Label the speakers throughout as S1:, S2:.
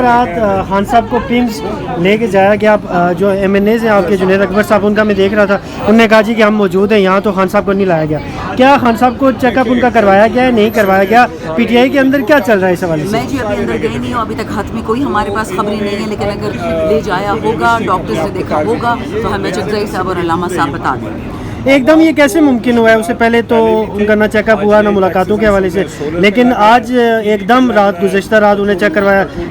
S1: رات خان صاحب کو پمس لے کے جایا گیا. جو ایم این ایز ہیں آپ کے جنید اکبر صاحب, ان کا میں دیکھ رہا تھا, انہوں نے کہا جی کہ ہم موجود ہیں یہاں, تو خان صاحب کو نہیں لایا گیا. کیا خان صاحب کو چیک اپ ان کا کروایا گیا ہے, نہیں کروایا گیا؟ پی ٹی آئی کے اندر کیا چل رہا ہے اس حوالے سے؟
S2: میں جی ابھی اندر گئی نہیں ہوں, ابھی تک حتمی کوئی ہمارے پاس خبری نہیں ہے, لیکن اگر لے جایا ہوگا, ڈاکٹرز نے دیکھا ہوگا تو ہمیں چکزئی صاحب اور علامہ صاحب بتا دیں.
S1: ایک دم یہ کیسے ممکن ہوا ہے؟ اس سے پہلے تو ان کا نہ چیک اپ ہوا نہ ملاقاتوں کے حوالے سے, لیکن آج ایک دم گزشتہ رات انہیں چیک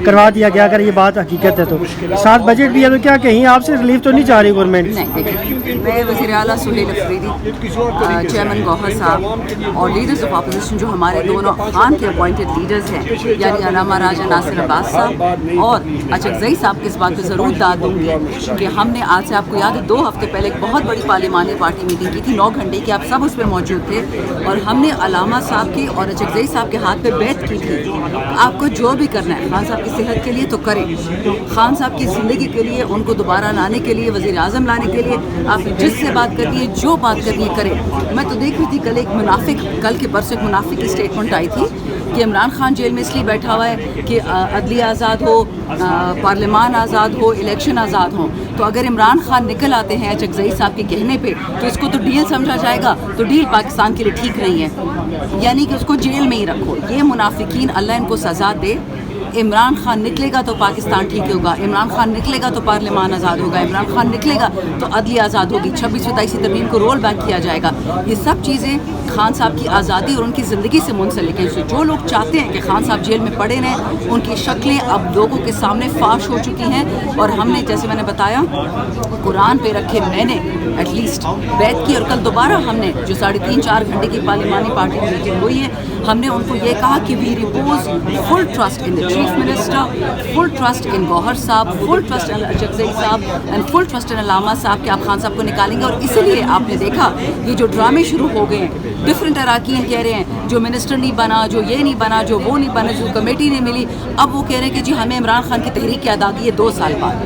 S1: کروا دیا گیا. اگر یہ بات حقیقت ہے تو 7 بجٹ بھی ہے, تو کیا کہیں آپ سے ریلیف تو نہیں چاہ رہی گورنمنٹ؟
S2: نہیں, میں وزیر اعلیٰ سہیل افریدی, چیئرمین گوہر صاحب اور لیڈرز آف اپوزیشن جو ہمارے دونوں خان کے اپوائنٹڈ لیڈرز ہیں, یعنی علامہ راجہ ناصر عباس صاحب اور اچکزئی صاحب کی اس بات پہ ضرور داد دوں گی کہ ہم نے آج سے, آپ کو یاد ہے 2 ہفتے پہلے ایک بہت بڑی پارلیمانی پارٹی میٹنگ کی تھی 9 گھنٹے کی, آپ سب اس پہ موجود تھے, اور ہم نے علامہ صاحب کی اور اچکزئی صاحب کے ہاتھ پہ بیعت کی تھی. آپ کو جو بھی کرنا ہے خان صاحب کی صحت کے لیے تو کریں, خان صاحب کی زندگی کے لیے, ان کو دوبارہ لانے کے لیے, وزیر اعظم لانے کے لیے آپ جس سے بات کرنی ہے, جو بات کرنی ہے کریں. میں تو دیکھ رہی تھی کل ایک منافق, کل کے پرسوں ایک منافق کی اسٹیٹمنٹ آئی تھی کہ عمران خان جیل میں اس لیے بیٹھا ہوا ہے کہ عدلیہ آزاد ہو, پارلیمان آزاد ہو, الیکشن آزاد ہوں. تو اگر عمران خان نکل آتے ہیں اچکزئی صاحب کے کہنے پہ تو اس کو تو ڈیل سمجھا جائے گا, تو ڈیل پاکستان کے لیے ٹھیک نہیں ہے, یعنی کہ اس کو جیل میں ہی رکھو. یہ منافقین اللہ ان کو سزا دے. عمران خان نکلے گا تو پاکستان ٹھیک ہوگا, عمران خان نکلے گا تو پارلیمان آزاد ہوگا, عمران خان نکلے گا تو عدلیہ آزاد ہوگی, 26 و 27 ترمیم کو رول بیک کیا جائے گا. یہ سب چیزیں خان صاحب کی آزادی اور ان کی زندگی سے منسلک ہیں. جو لوگ چاہتے ہیں کہ خان صاحب جیل میں پڑے رہیں, ان کی شکلیں اب لوگوں کے سامنے فاش ہو چکی ہیں, اور ہم نے جیسے میں نے بتایا قرآن پہ رکھے میں نے ایٹ لیسٹ بیعت کی, اور کل دوبارہ ہم نے جو 3.5-4 گھنٹے کی پارلیمانی پارٹی کی میٹنگ ہوئی ہے, ہم نے ان کو یہ کہا کہ we repose full trust in the chief minister, full trust in Gohar Sahab, full trust ان اچکزئی صاحب اینڈ فل ٹرسٹ ان علامہ صاحب کہ آپ خان صاحب کو نکالیں گے. اور اسی لیے آپ نے دیکھا یہ جو ڈرامے شروع ہو گئے ہیں, ڈفرینٹ اراکین کہہ رہے ہیں جو منسٹر نہیں بنا, جو یہ نہیں بنا, جو وہ نہیں بنا, جو کمیٹی نہیں ملی, اب وہ کہہ رہے ہیں کہ جی ہمیں عمران خان کی تحریک کی یاد آ گئی ہے 2 سال بعد.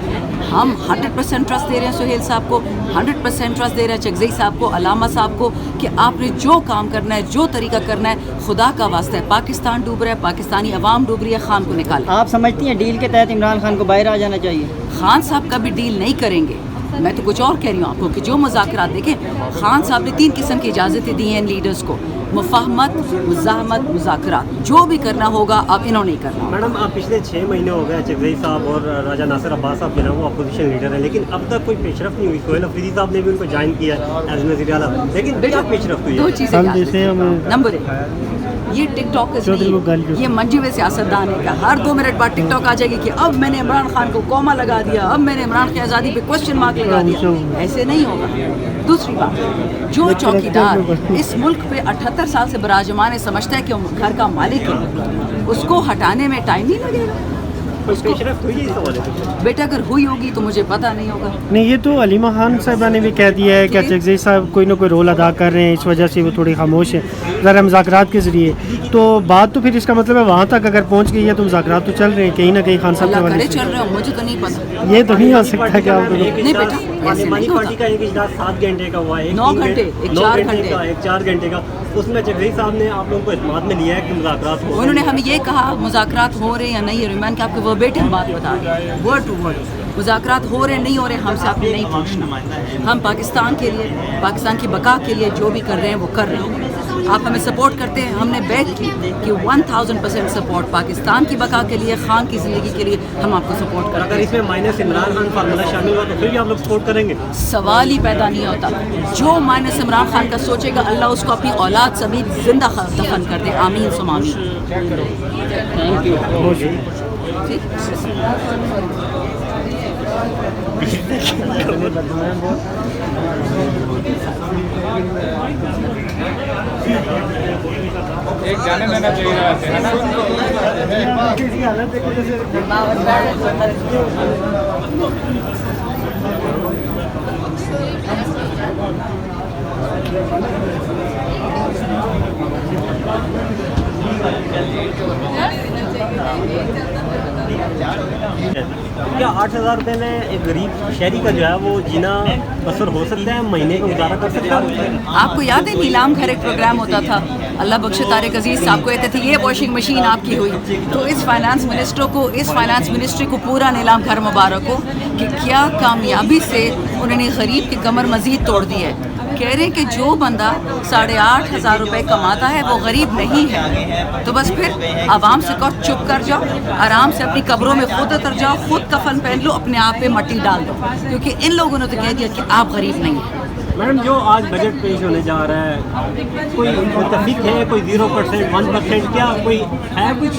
S2: ہم 100% ٹرسٹ دے رہے ہیں سہیل صاحب کو, 100% ٹرسٹ دے رہے ہیں چکزئی صاحب کو, علامہ صاحب کو, کہ آپ نے جو کام کرنا ہے, جو طریقہ کرنا ہے, خدا کا واسطہ ہے, پاکستان ڈوب رہا ہے, پاکستانی عوام ڈوب رہی ہے, خان کو نکالیں.
S3: آپ سمجھتی ہیں ڈیل کے تحت عمران خان کو باہر آ جانا چاہیے؟
S2: خان صاحب کبھی ڈیل نہیں کریں گے, میں تو کچھ اور کہہ رہی ہوں آپ کو کہ جو مذاکرات, دیکھیں خان صاحب نے 3 قسم کی اجازتیں دی ہیں ان لیڈرز کو, مفاہمت, مزاحمت, مذاکرات, جو بھی کرنا ہوگا اب انہوں نے کرنا.
S1: میڈم آپ پچھلے 6 مہینے ہو گئے چکزئی صاحب اور راجہ ناصر عباس صاحب جو ہے وہ اپوزیشن لیڈر ہیں, لیکن اب تک کوئی پیش رفت نہیں ہوئی. سہیل افریدی صاحب نے بھی ان کو جوائن کیا ایز وزیر اعلیٰ, لیکن کیا پیش رفت ہوئی؟
S2: 2 چیزیں یاد رکھیں. نمبر 1, یہ ٹک ٹاکرز نہیں, یہ منجی ہوئے سیاستدان ہے کہ ہر 2 منٹ بعد ٹک ٹاک آ جائے گی کہ اب میں نے عمران خان کو کوما لگا دیا, اب میں نے عمران کی آزادی پہ کوشچن مارک لگا دیا. ایسے نہیں ہوگا. دوسری بات, جو چوکیدار اس ملک پہ 78 سال سے براجمان ہے, سمجھتا ہے کہ وہ گھر کا مالک ہے, اس کو ہٹانے میں ٹائم نہیں لگے گا. بیٹا اگر ہوئی ہوگی تو مجھے پتہ نہیں ہوگا.
S1: نہیں, یہ تو علیمہ خان صاحبہ نے بھی کہہ دیا ہے کہ اچکزئی صاحب کوئی نہ کوئی رول ادا کر رہے ہیں, اس وجہ سے وہ تھوڑی خاموش ہے ذرا مذاکرات کے ذریعے. تو بات تو پھر اس کا مطلب ہے وہاں تک اگر پہنچ گئی ہے تو مذاکرات تو چل رہے ہیں کہیں نہ کہیں خان صاحب کے حوالے سے.
S2: چل رہے ہوں, مجھے تو نہیں پتہ.
S1: یہ تو نہیں ہو سکتا کہ آپ
S2: نہیں بیٹا,
S1: پارلیمانی پارٹی کا ایک اجلاس 7 گھنٹے کا ہوا ہے,
S2: 9 گھنٹے,
S1: 4 گھنٹے کا, اس میں چکزئی صاحب نے آپ لوگوں کو اعتماد میں لیا ہے کہ مذاکرات ہو.
S2: انہوں نے ہمیں یہ کہا مذاکرات ہو رہے ہیں یا نہیں ہو رہے. میں نے کہا آپ کو وربیٹم بات بتا دیں, ورڈ ٹو ورڈ, مذاکرات ہو رہے ہیں نہیں ہو رہے ہم سے آپ نے نہیں پوچھنا. ہم پاکستان کے لیے, پاکستان کی بقا کے لیے جو بھی کر رہے ہیں وہ کر رہے ہیں. آپ ہمیں سپورٹ کرتے ہیں, ہم نے بیعت کی کہ 1000% سپورٹ پاکستان کی بقا کے لیے, خان کی زندگی کے لیے ہم آپ کو سپورٹ کرتے ہیں.
S1: اگر اس میں مائنس عمران خان فارمولہ شامل ہوا تو پھر بھی آپ لوگ سپورٹ کریں گے؟
S2: سوال ہی پیدا نہیں ہوتا. جو مائنس عمران خان کا سوچے گا اللہ اس کو اپنی اولاد سمیت زندہ دفن کر دے. آمین ثم آمین.
S3: Thank you.
S4: ایک جانے لینا چاہیے نا.
S5: کیا 8,000 روپے میں ایک غریب شہری کا جو ہے وہ جینا بسر ہو سکتا ہے, مہینے کا گزارا کر سکتا ہے؟
S2: آپ کو یاد ہے نیلام گھر ایک پروگرام ہوتا تھا, اللہ بخش طارق عزیز صاحب کو کہتے تھے یہ واشنگ مشین آپ کی ہوئی, تو اس فائنانس منسٹری کو پورا نیلام گھر مبارک ہو کہ کیا کامیابی سے انہوں نے غریب کی کمر مزید توڑ دی ہے. کہہ رہے ہیں کہ جو بندہ 8,500 روپے کماتا ہے وہ غریب نہیں ہے. تو بس پھر عوام سے کہو چپ کر جاؤ, آرام سے اپنی قبروں میں خود اتر جاؤ, خود کفن پہن لو, اپنے آپ پہ مٹی ڈال دو, کیونکہ ان لوگوں نے تو کہہ دیا کہ آپ غریب نہیں ہیں.
S5: میڈم جو آج بجٹ پیش ہونے جا رہا ہے, کوئی متفق ہے, کوئی 0%, 1%, کیا کوئی ہے کچھ؟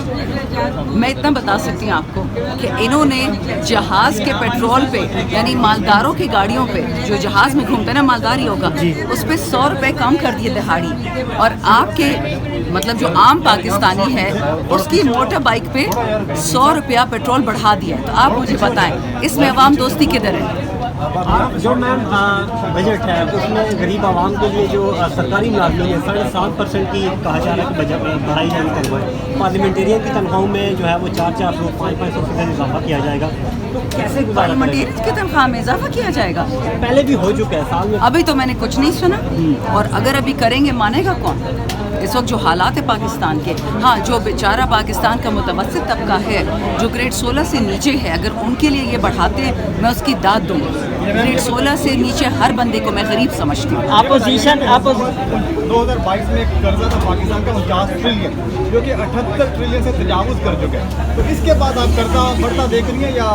S2: میں اتنا بتا سکتی ہوں آپ کو کہ انہوں نے جہاز کے پیٹرول پہ, یعنی مالداروں کی گاڑیوں پہ, جو جہاز میں گھومتے ہیں نا مالداریوں کا, اس پہ 100 روپے کم کر دیے دہاڑی, اور آپ کے مطلب جو عام پاکستانی ہے اس کی موٹر بائک پہ 100 روپیہ پیٹرول بڑھا دیا. تو آپ مجھے بتائیں اس میں عوام دوستی کدھر ہے؟
S5: جو میم بجٹ ہے اس میں غریب عوام کے لیے جو سرکاری ملازمین ہے 7.5% کی کہا جا رہا ہے کہ بجٹ بڑھائی جانے تنخواہ ہے, پارلیمنٹیرین کی تنخواہوں میں جو ہے وہ 400 500% اضافہ کیا جائے گا, تو کیسے گزارا؟
S2: پارلیمنٹیرین کی تنخواہ میں اضافہ کیا جائے گا؟
S5: پہلے بھی ہو چکا ہے سال میں.
S2: ابھی تو میں نے کچھ نہیں سنا, اور اگر ابھی کریں گے مانے گا کون؟ اس وقت جو حالات ہے پاکستان کے, ہاں جو بیچارہ پاکستان کا متوسط طبقہ ہے جو گریڈ 16 سے نیچے ہے, اگر ان کے لیے یہ بڑھاتے ہیں میں اس کی داد دوں گی. گریڈ 16 سے نیچے ہر بندے کو میں غریب سمجھتی ہوں.
S3: اپوزیشن
S6: 2022 میں قرضہ تھا پاکستان کا 49 ٹریلین, جو کہ 78 ٹریلین سے تجاوز کر چکے ہیں. تو اس کے بعد آپ قرضہ بڑھتا دیکھ رہی ہیں یا؟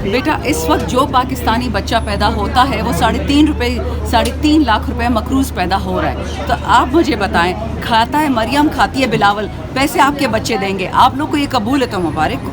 S2: بیٹا اس وقت جو پاکستانی بچہ پیدا ہوتا ہے وہ 3.5 لاکھ روپے مقروض پیدا ہو رہا ہے. تو آپ مجھے بتائیں, کھاتا ہے مریم کھاتی ہے بلاول, پیسے آپ کے بچے دیں گے, آپ لوگ کو یہ قبول ہے تو مبارک.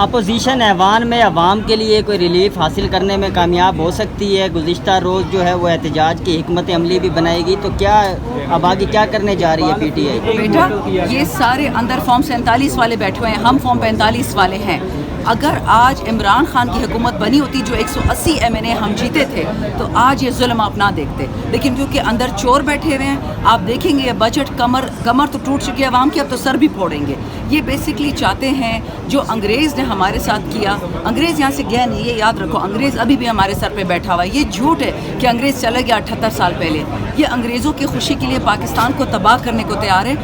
S3: اپوزیشن ایوان میں عوام کے لیے کوئی ریلیف حاصل کرنے میں کامیاب ہو سکتی ہے. گزشتہ روز جو ہے وہ احتجاج کی حکمت عملی بھی بنائے گی, تو کیا اب آگے کیا کرنے جا رہی ہے پی ٹی آئی؟
S2: بیٹا یہ سارے اندر فارم 47 والے بیٹھے ہوئے ہیں, ہم فارم 45 والے ہیں. اگر آج عمران خان کی حکومت بنی ہوتی جو 180 MNA ہم جیتے تھے تو آج یہ ظلم آپ نہ دیکھتے, لیکن کیونکہ اندر چور بیٹھے ہوئے ہیں, آپ دیکھیں گے یہ بجٹ کمر تو ٹوٹ چکی ہے عوام کی, اب تو سر بھی پھوڑیں گے. یہ بیسکلی چاہتے ہیں جو انگریز نے ہمارے ساتھ کیا, انگریز یہاں سے گیا نہیں, یہ یاد رکھو, انگریز ابھی بھی ہمارے سر پہ بیٹھا ہوا ہے. یہ جھوٹ ہے کہ انگریز چلا گیا 78 سال پہلے. یہ انگریزوں کی خوشی کے لیے پاکستان کو تباہ کرنے کو تیار ہے.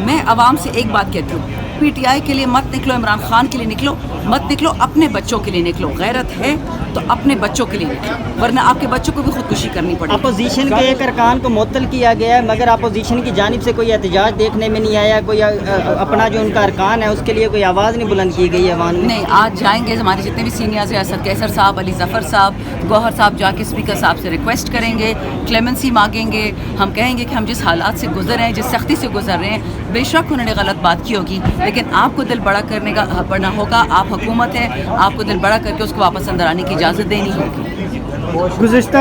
S2: میں عوام سے ایک بات کہتی ہوں, پی ٹی آئی کے لیے مت نکلو, عمران خان کے لیے نکلو, مت نکلو اپنے بچوں کے لیے نکلو. غیرت ہے تو اپنے بچوں کے لیے نکلو, ورنہ آپ کے بچوں کو بھی خودکشی کرنی پڑے.
S3: اپوزیشن کے ایک ارکان کو معطل کیا گیا ہے, مگر اپوزیشن کی جانب سے کوئی احتجاج دیکھنے میں نہیں آیا, کوئی اپنا جو ان کا ارکان ہے اس کے لیے کوئی آواز نہیں بلند کی گئی ہے عوام میں.
S2: نہیں, آج جائیں گے ہمارے جتنے بھی سینئرز ہیں, اسد کیسر صاحب, علی ظفر صاحب, گوہر صاحب, جا کے اسپیکر صاحب سے ریکویسٹ کریں گے, کلیمنسی مانگیں گے. ہم کہیں گے کہ ہم جس حالات سے گزر رہے ہیں, جس سختی سے گزر رہے ہیں, بے شک انہوں نے غلط بات کی ہوگی, لیکن آپ کو دل بڑا کرنے کا پڑنا ہوگا. آپ حکومت ہے, آپ کو دل بڑا کر کے اس کو واپس اندر آنے کی اجازت دینی ہوگی.
S1: گزشتہ